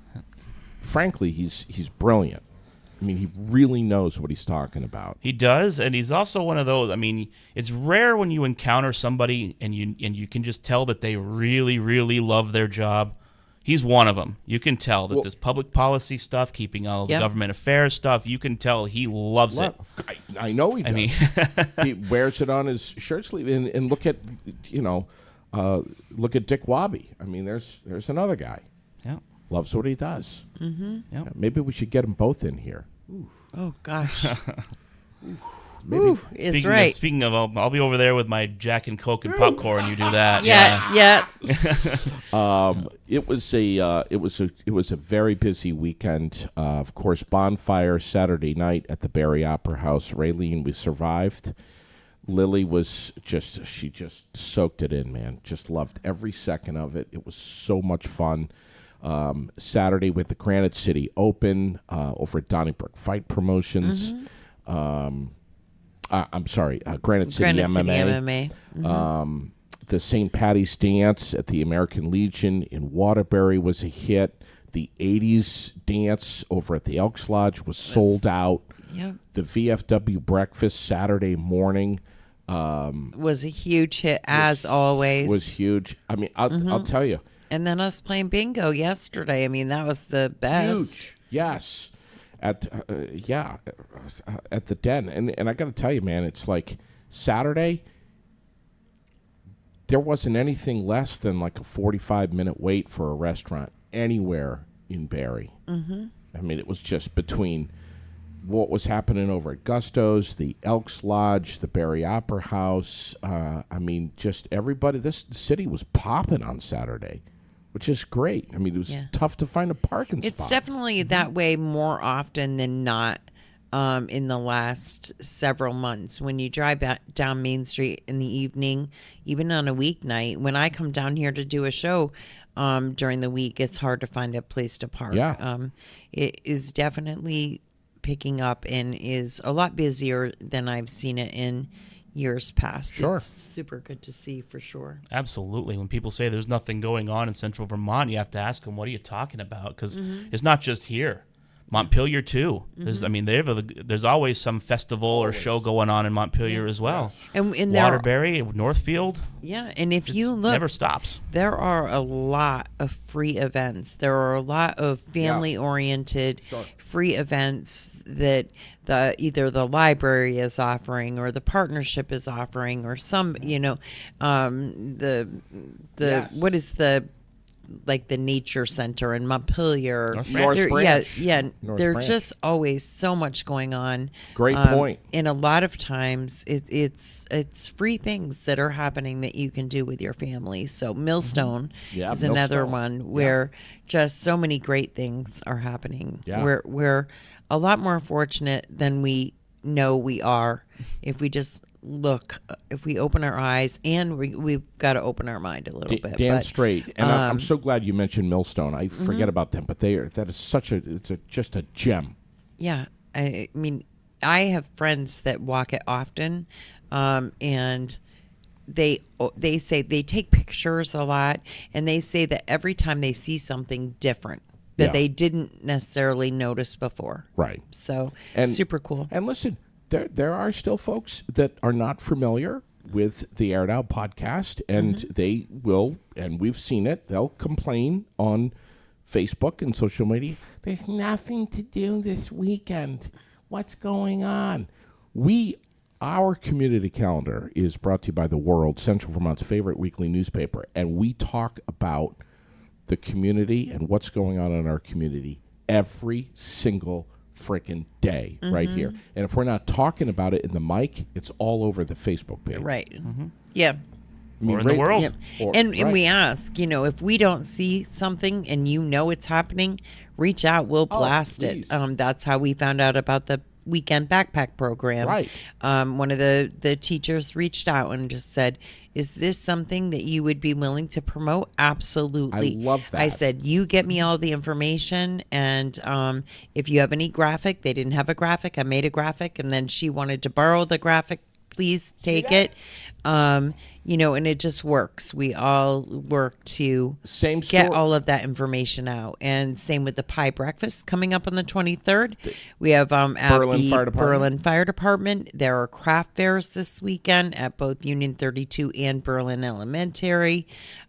frankly he's brilliant. I mean, he really knows what he's talking about. He does, and he's also one of those. I mean, it's rare when you encounter somebody and you can just tell that they really, really love their job. He's one of them. You can tell that this public policy stuff, keeping all the Yep. government affairs stuff, you can tell he loves it. I know he does. I mean, He wears it on his shirt sleeve, and look at look at Dick Wabi. I mean, there's another guy. yeah. Loves what he does. Mm-hmm. Yep. Maybe we should get them both in here. Oh gosh. Maybe. Ooh, it's Speaking right. Speaking of, I'll be over there with my Jack and Coke and popcorn. You do that. Yeah. It was a very busy weekend. Of course, bonfire Saturday night at the Barrie Opera House. Raylene, we survived. Lily was she just soaked it in, man. Just loved every second of it. It was so much fun. Saturday with the Granite City Open over at Donnybrook Fight Promotions. I'm sorry, Granite City Granite City MMA. MMA. The St. Patty's Dance at the American Legion in Waterbury was a hit. The 80s dance over at the Elks Lodge was sold out. Yep. The VFW breakfast Saturday morning Was a huge hit, as always. was huge. I mean, I'll tell you. And then us playing bingo yesterday. I mean, that was the best. Huge. Yes. At at the Den. And I got to tell you, man, it's like Saturday, there wasn't anything less than like a 45-minute wait for a restaurant anywhere in Barrie. Mm-hmm. I mean, it was just between what was happening over at Gusto's, the Elks Lodge, the Barrie Opera House. I mean, just everybody. This city was popping on Saturday, which is great. I mean, it was tough to find a parking spot. It's definitely that way more often than not in the last several months. When you drive down Main Street in the evening, even on a weeknight, when I come down here to do a show during the week, it's hard to find a place to park. Yeah. It is definitely picking up and is a lot busier than I've seen it in years past. Sure. It's super good to see for sure. Absolutely. When people say there's nothing going on in Central Vermont, you have to ask them, what are you talking about? Because it's not just here. Montpelier, too. There's, I mean, there's always some festival or show going on in Montpelier as well. And Waterbury, Northfield. Yeah, and if you look, never stops. There are a lot of free events. There are a lot of family-oriented free events that either the library is offering or the partnership is offering or some, what is the like the nature center in Montpelier. North Branch. There's just always so much going on. Great point. And a lot of times it's free things that are happening that you can do with your family. So Millstone is another one where just so many great things are happening. Yeah. We're a lot more fortunate than we know we are if we just look, if we open our eyes, and we've got to open our mind a little bit. Damn straight. And I'm so glad you mentioned Millstone. I forget about them, but that is just a gem. Yeah. I mean, I have friends that walk it often, and they say they take pictures a lot, and they say that every time they see something different that they didn't necessarily notice before. Right. So, And super cool. And listen, there are still folks that are not familiar with the Aired Out podcast, and they will, and we've seen it, they'll complain on Facebook and social media. There's nothing to do this weekend. What's going on? Our community calendar is brought to you by The World, Central Vermont's favorite weekly newspaper, and we talk about the community and what's going on in our community every single freaking day right here. And if we're not talking about it in the mic, it's all over the Facebook page. Right. Yeah. I mean, Or in the world. Yeah. And we ask, if we don't see something and it's happening, reach out. We'll blast it. That's how we found out about the weekend backpack program. Right. One of the teachers reached out and just said, is this something that you would be willing to promote? Absolutely. I love that. I said, you get me all the information, and if you have any graphic, they didn't have a graphic, I made a graphic, and then she wanted to borrow the graphic. Please take it. And it just works. We all work to get all of that information out. And same with the pie breakfast coming up on the 23rd. We have at the Berlin Fire Department. There are craft fairs this weekend at both Union 32 and Berlin Elementary.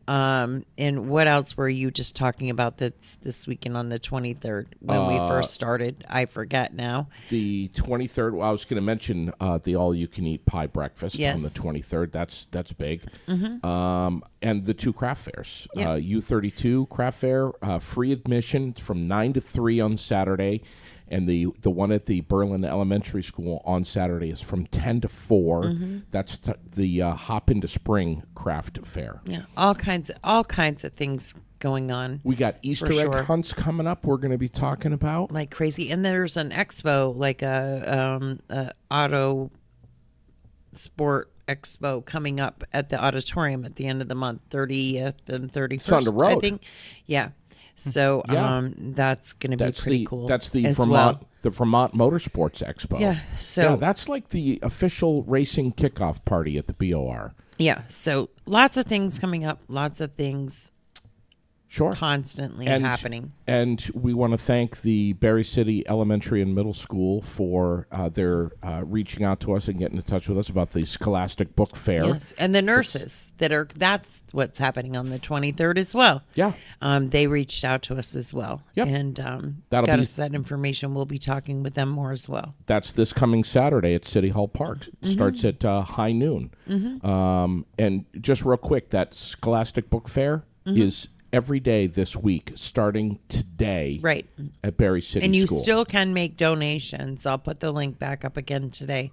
And what else were you just talking about that's this weekend on the 23rd when we first started? I forget now. The 23rd, I was going to mention the all-you-can-eat pie breakfast on the 23rd. That's big. And the two craft fairs. U32 craft fair, free admission from 9 to 3 on Saturday. And the one at the Berlin Elementary School on Saturday is from 10 to 4. That's the Hop into Spring craft fair. Yeah, all kinds of things going on. We got Easter egg hunts coming up we're going to be talking about. Like crazy. And there's an expo, like a auto sport expo coming up at the auditorium at the end of the month, 30th and 31st. It's on the road. I think. Yeah. So that's going to be pretty cool. That's the Vermont Motorsports Expo. Yeah. So that's like the official racing kickoff party at the BOR. Yeah. So lots of things coming up. Lots of things Sure. constantly And- happening. And we want to thank the Berry City Elementary and Middle School for their reaching out to us and getting in touch with us about the Scholastic Book Fair. Yes, and the nurses that's what's happening on the 23rd as well. Yeah. They reached out to us as well. Yep. And That'll got be- us that information. We'll be talking with them more as well. That's this coming Saturday at City Hall Park. It starts at high noon. And just real quick, that Scholastic Book Fair is every day this week, starting today Right. at Berry City And you School. still can make donations. I'll put the link back up again today.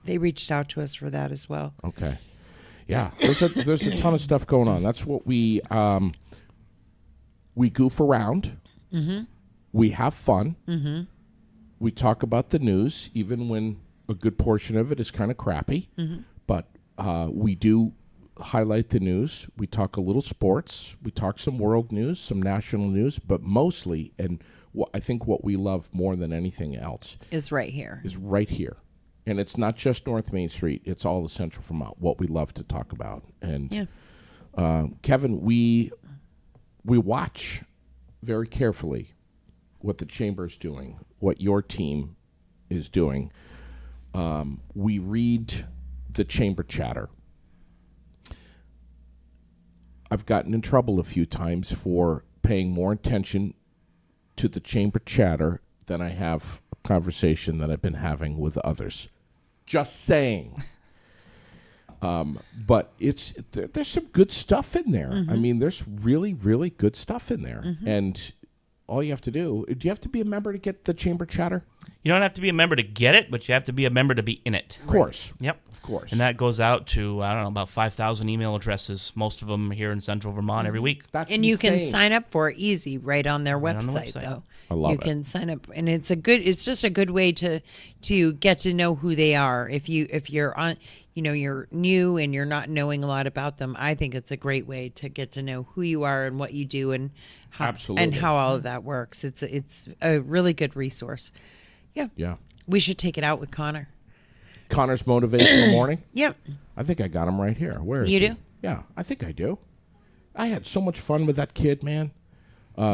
They reached out to us for that as well. Okay. Yeah, there's a ton of stuff going on. That's what we goof around. We have fun. We talk about the news, even when a good portion of it is kind of crappy. But we do highlight the news. We talk a little sports. We talk some world news, some national news, but mostly, and I think what we love more than anything else Is right here. is right here. And it's not just North Main Street. It's all of Central Vermont, what we love to talk about. And Yeah. Kevin, we watch very carefully what the Chamber's doing, what your team is doing. We read the Chamber chatter. I've gotten in trouble a few times for paying more attention to the Chamber chatter than I have a conversation that I've been having with others. Just saying. But there's some good stuff in there. I mean, there's really, really good stuff in there. And all you have to do you have to be a member to get the Chamber chatter? You don't have to be a member to get it, but you have to be a member to be in it. Of course. Yep. Of course. And that goes out to, I don't know, about 5,000 email addresses, most of them here in Central Vermont every week. That's And you can insane. sign up for it easy right on their Right on the website, website. though. I love you it. can sign up, and it's just a good way to get to know who they are. If you're on, you're new and you're not knowing a lot about them, I think it's a great way to get to know who you are and what you do and how, Absolutely. and how all of that works. It's a really good resource. Yeah. Yeah. We should take it out with Connor. Connor's Motivational Morning. Yep. I think I got him right here. Where is You he? do? Yeah, I think I do. I had so much fun with that kid, man.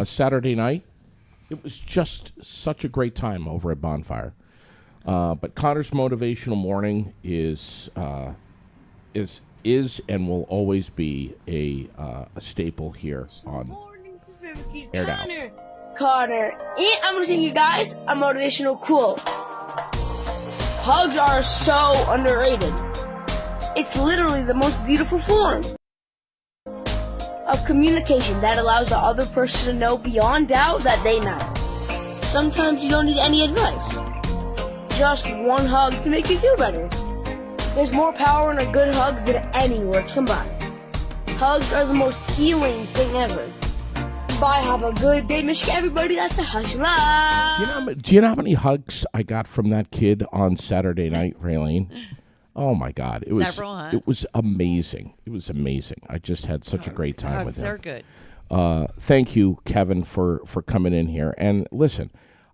Saturday night, it was just such a great time over at Bonfire. But Connor's Motivational Morning is and will always be a staple here on Aired Out. Connor, and I'm gonna sing you guys a motivational quote. Hugs are so underrated. It's literally the most beautiful form of communication that allows the other person to know beyond doubt that they matter. Sometimes you don't need any advice. Just one hug to make you feel better. There's more power in a good hug than any words combined. Hugs are the most healing thing ever. Bye, have a good day, Michigan, everybody. That's a hush love. Do you know how many hugs I got from that kid on Saturday night, Raylene? Oh my God! Several, huh? It was amazing. It was amazing. I just had such a great time with Hugs him. are good. Thank you, Kevin, for coming in here. And listen,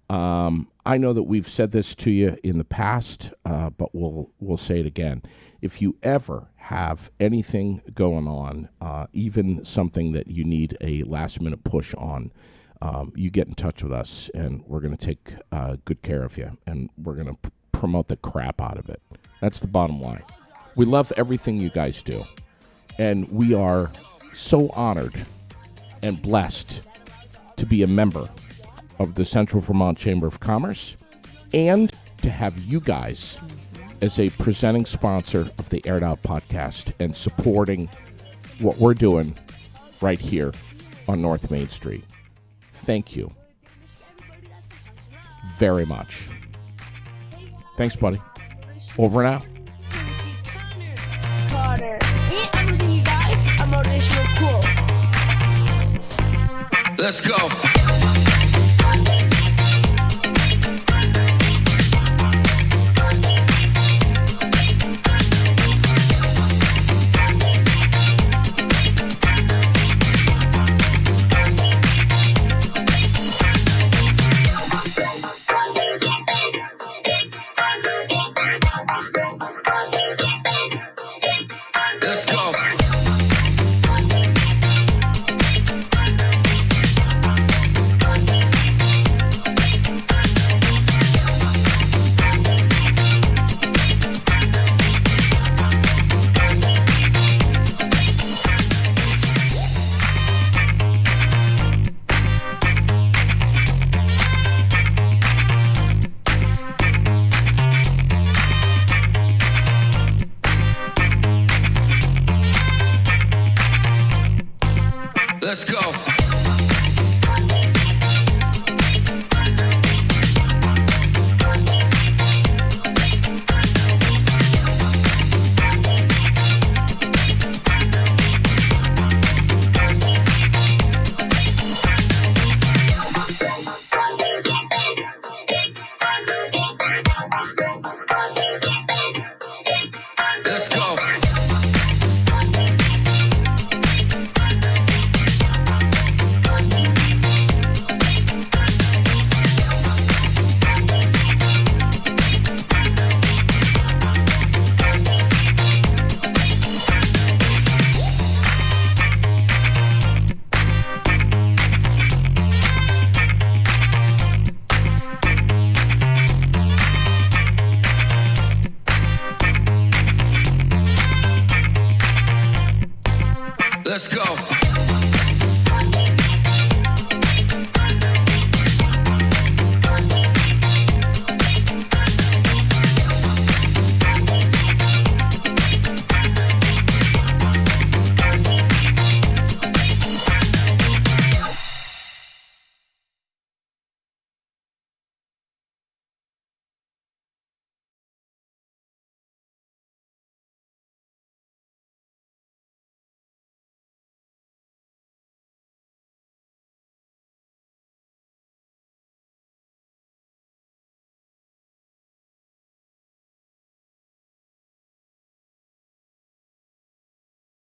I know that we've said this to you in the past, but we'll say it again. If you ever have anything going on, even something that you need a last-minute push on, you get in touch with us, and we're going to take good care of you, and we're going to promote the crap out of it. That's the bottom line. We love everything you guys do, and we are so honored and blessed to be a member of the Central Vermont Chamber of Commerce and to have you guys as a presenting sponsor of the Aired Out podcast and supporting what we're doing right here on North Main Street. Thank you very much. Thanks, buddy. Over and out. Connor, and I'm gonna sing you guys a motivational quote. Let's go. Let's go. Let's go.